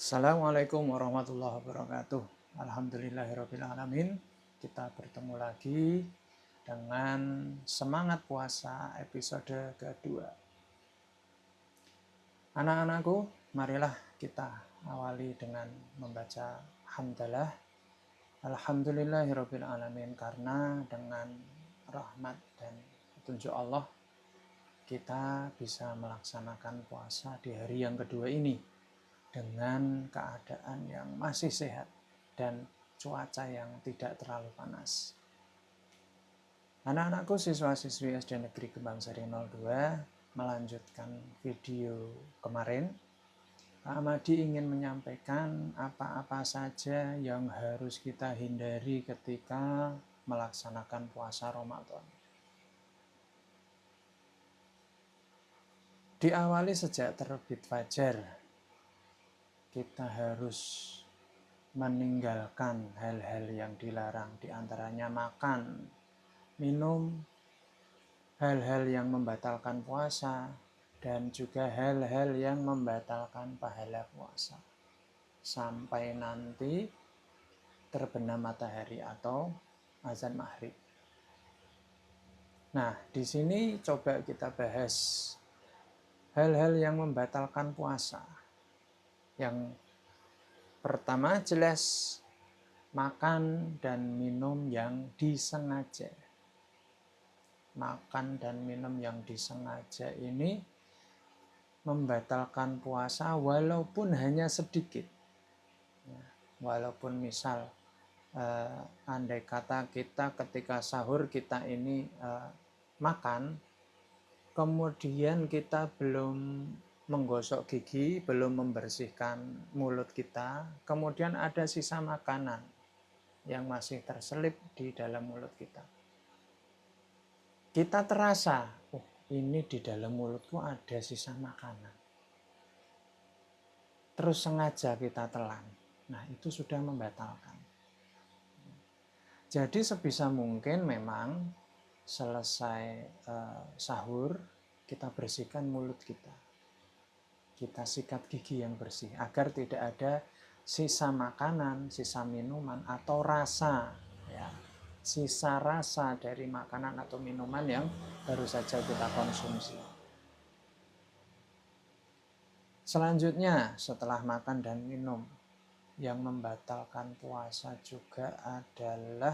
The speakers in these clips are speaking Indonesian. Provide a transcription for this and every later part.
Assalamualaikum warahmatullahi wabarakatuh. Alhamdulillahirabbil alamin. Kita bertemu lagi dengan semangat puasa episode kedua. Anak-anakku, marilah kita awali dengan membaca hamdalah. Alhamdulillahirabbil alamin, karena dengan rahmat dan petunjuk Allah kita bisa melaksanakan puasa di hari yang kedua ini dengan keadaan yang masih sehat dan cuaca yang tidak terlalu panas. Anak-anakku siswa-siswi SD Negeri Kembang Sari 02 melanjutkan video kemarin. Pak Amadi ingin menyampaikan apa-apa saja yang harus kita hindari ketika melaksanakan puasa Ramadan. Diawali sejak terbit fajar, kita harus meninggalkan hal-hal yang dilarang, diantaranya makan, minum, hal-hal yang membatalkan puasa, dan juga hal-hal yang membatalkan pahala puasa. Sampai nanti terbenam matahari atau azan maghrib. Nah, di sini coba kita bahas hal-hal yang membatalkan puasa. Yang pertama jelas makan dan minum yang disengaja. Makan dan minum yang disengaja ini membatalkan puasa walaupun hanya sedikit. Walaupun misal andai kata kita ketika sahur kita ini makan, kemudian kita belum menggosok gigi, belum membersihkan mulut kita, kemudian ada sisa makanan yang masih terselip di dalam mulut kita. Kita terasa, oh ini di dalam mulutku ada sisa makanan. Terus sengaja kita telan. Nah, itu sudah membatalkan. Jadi sebisa mungkin memang selesai sahur, kita bersihkan mulut kita. Kita sikat gigi yang bersih agar tidak ada sisa makanan, sisa minuman atau rasa, ya, sisa rasa dari makanan atau minuman yang baru saja kita konsumsi. Selanjutnya, setelah makan dan minum, yang membatalkan puasa juga adalah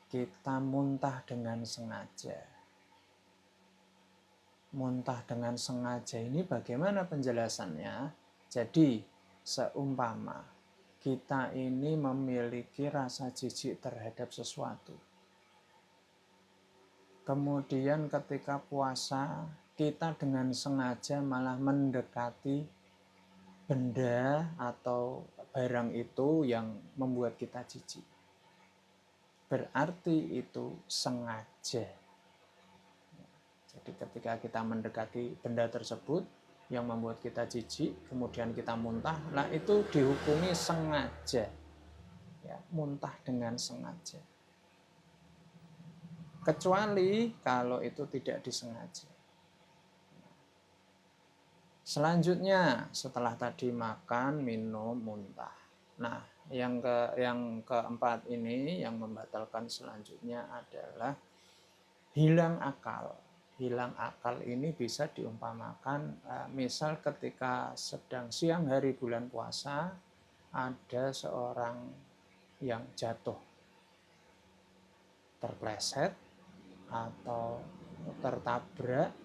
kita muntah dengan sengaja. Muntah dengan sengaja ini bagaimana penjelasannya? Jadi, seumpama kita ini memiliki rasa jijik terhadap sesuatu. Kemudian ketika puasa, kita dengan sengaja malah mendekati benda atau barang itu yang membuat kita jijik. Berarti itu sengaja. Jadi ketika kita mendekati benda tersebut yang membuat kita jijik, kemudian kita muntah, nah itu dihukumi sengaja. Ya, muntah dengan sengaja. Kecuali kalau itu tidak disengaja. Selanjutnya, setelah tadi makan, minum, muntah. Nah, yang keempat ini yang membatalkan selanjutnya adalah hilang akal. Hilang akal ini bisa diumpamakan misal ketika sedang siang hari bulan puasa ada seorang yang jatuh, terpleset atau tertabrak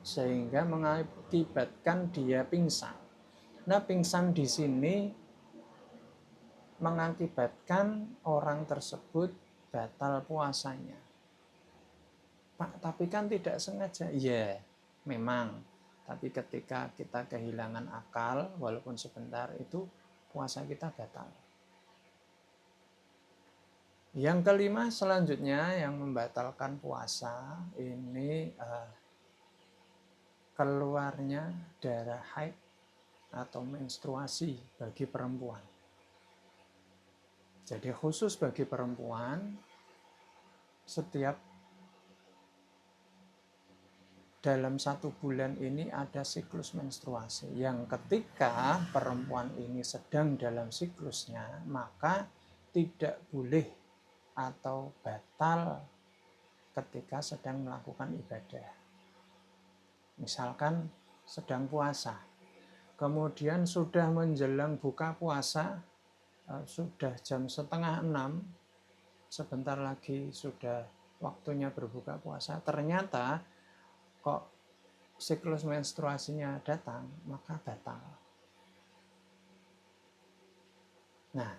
sehingga mengakibatkan dia pingsan. Nah, pingsan di sini mengakibatkan orang tersebut batal puasanya. Pak, tapi kan tidak sengaja. Ya, memang. Tapi ketika kita kehilangan akal, walaupun sebentar, itu puasa kita batal. Yang kelima selanjutnya yang membatalkan puasa, ini keluarnya darah haid atau menstruasi bagi perempuan. Jadi khusus bagi perempuan, setiap dalam 1 bulan ini ada siklus menstruasi yang ketika perempuan ini sedang dalam siklusnya, maka tidak boleh atau batal ketika sedang melakukan ibadah. Misalkan sedang puasa, kemudian sudah menjelang buka puasa, sudah jam 5:30, sebentar lagi sudah waktunya berbuka puasa, ternyata kok siklus menstruasinya datang, maka batal. Nah,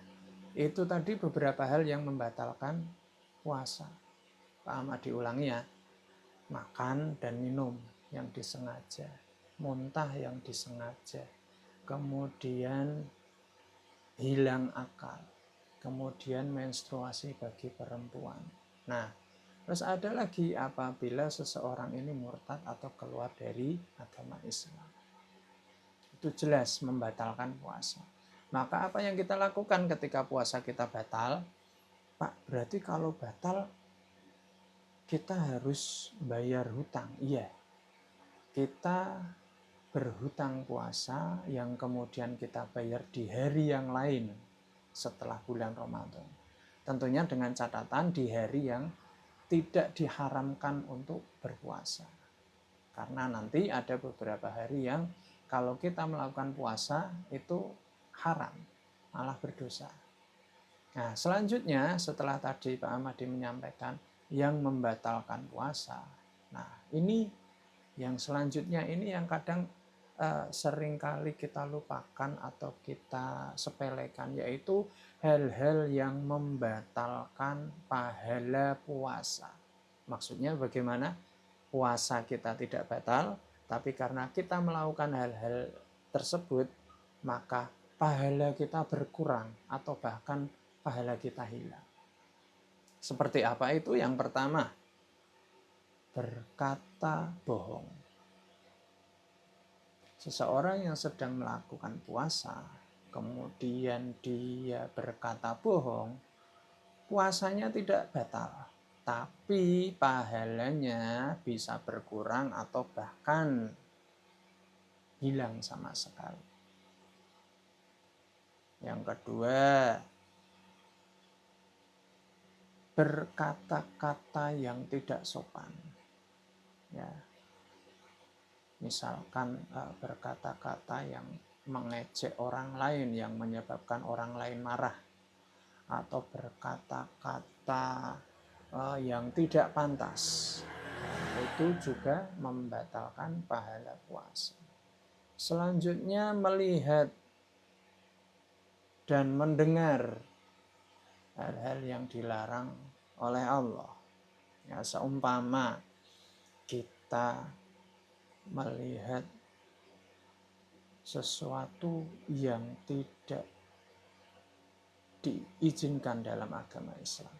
itu tadi beberapa hal yang membatalkan puasa. Pak Ahmad diulangi ya, makan dan minum yang disengaja, muntah yang disengaja, kemudian hilang akal, kemudian menstruasi bagi perempuan. Nah, terus ada lagi apabila seseorang ini murtad atau keluar dari agama Islam. Itu jelas membatalkan puasa. Maka apa yang kita lakukan ketika puasa kita batal? Pak, berarti kalau batal kita harus bayar hutang. Iya, kita berhutang puasa yang kemudian kita bayar di hari yang lain setelah bulan Ramadan. Tentunya dengan catatan di hari yang tidak diharamkan untuk berpuasa. Karena nanti ada beberapa hari yang kalau kita melakukan puasa itu haram, malah berdosa. Nah, selanjutnya setelah tadi Pak Ahmadi menyampaikan yang membatalkan puasa. Nah, ini yang selanjutnya ini yang kadang seringkali kita lupakan atau kita sepelekan, yaitu hal-hal yang membatalkan pahala puasa. Maksudnya bagaimana? Puasa kita tidak batal, tapi karena kita melakukan hal-hal tersebut, maka pahala kita berkurang atau bahkan pahala kita hilang. Seperti apa itu? Yang pertama, berkata bohong. Seseorang yang sedang melakukan puasa, kemudian dia berkata bohong, puasanya tidak batal, tapi pahalanya bisa berkurang atau bahkan hilang sama sekali. Yang kedua, berkata-kata yang tidak sopan. Ya. Misalkan berkata-kata yang mengejek orang lain yang menyebabkan orang lain marah, atau berkata-kata yang tidak pantas, itu juga membatalkan pahala puasa. Selanjutnya, melihat dan mendengar hal-hal yang dilarang oleh Allah. Ya, seumpama kita melihat sesuatu yang tidak diizinkan dalam agama Islam,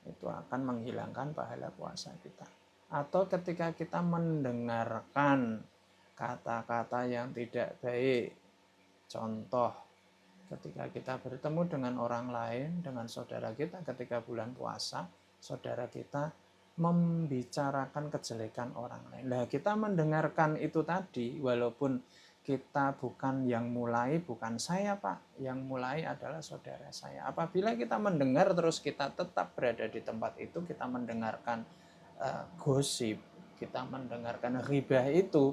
itu akan menghilangkan pahala puasa kita. Atau ketika kita mendengarkan kata-kata yang tidak baik, contoh ketika kita bertemu dengan orang lain, dengan saudara kita ketika bulan puasa, saudara kita membicarakan kejelekan orang lain. Nah, kita mendengarkan itu tadi, walaupun kita bukan yang mulai, bukan saya Pak, yang mulai adalah saudara saya. Apabila kita mendengar terus kita tetap berada di tempat itu, kita mendengarkan gosip, kita mendengarkan ghibah itu,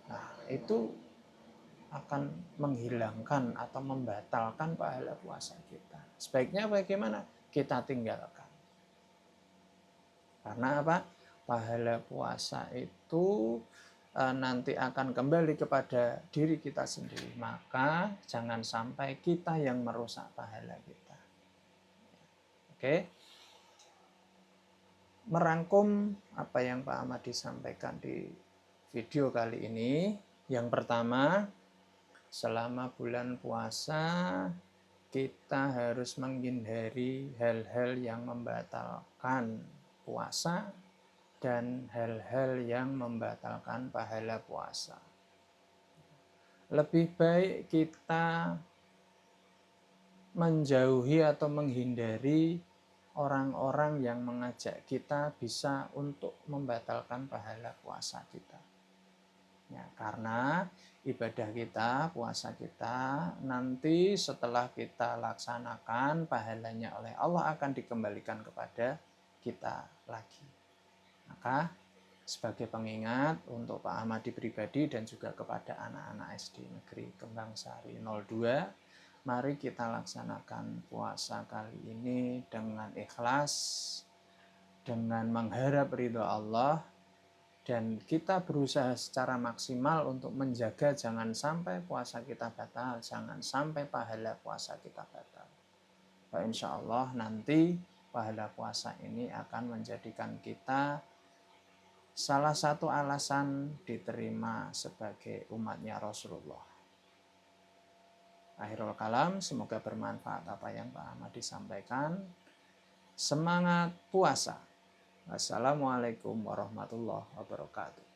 nah itu akan menghilangkan atau membatalkan pahala puasa kita. Sebaiknya bagaimana? Kita tinggalkan. Karena apa? Pahala puasa itu nanti akan kembali kepada diri kita sendiri. Maka jangan sampai kita yang merusak pahala kita. Oke. Merangkum apa yang Pak Ahmadi sampaikan di video kali ini. Yang pertama, selama bulan puasa kita harus menghindari hal-hal yang membatalkan puasa dan hal-hal yang membatalkan pahala puasa. Lebih baik kita menjauhi atau menghindari orang-orang yang mengajak kita bisa untuk membatalkan pahala puasa kita. Ya, karena ibadah kita, puasa kita, nanti setelah kita laksanakan, pahalanya oleh Allah akan dikembalikan kepada kita lagi. Maka sebagai pengingat untuk Pak Ahmadi pribadi dan juga kepada anak-anak SD Negeri Kembang Sari 02, mari kita laksanakan puasa kali ini dengan ikhlas, dengan mengharap ridho Allah, dan kita berusaha secara maksimal untuk menjaga jangan sampai puasa kita batal, jangan sampai pahala puasa kita batal. Insya Allah nanti pahala puasa ini akan menjadikan kita salah satu alasan diterima sebagai umatnya Rasulullah. Akhirul kalam, semoga bermanfaat apa yang Pak Ahmad disampaikan. Semangat puasa. Wassalamualaikum warahmatullahi wabarakatuh.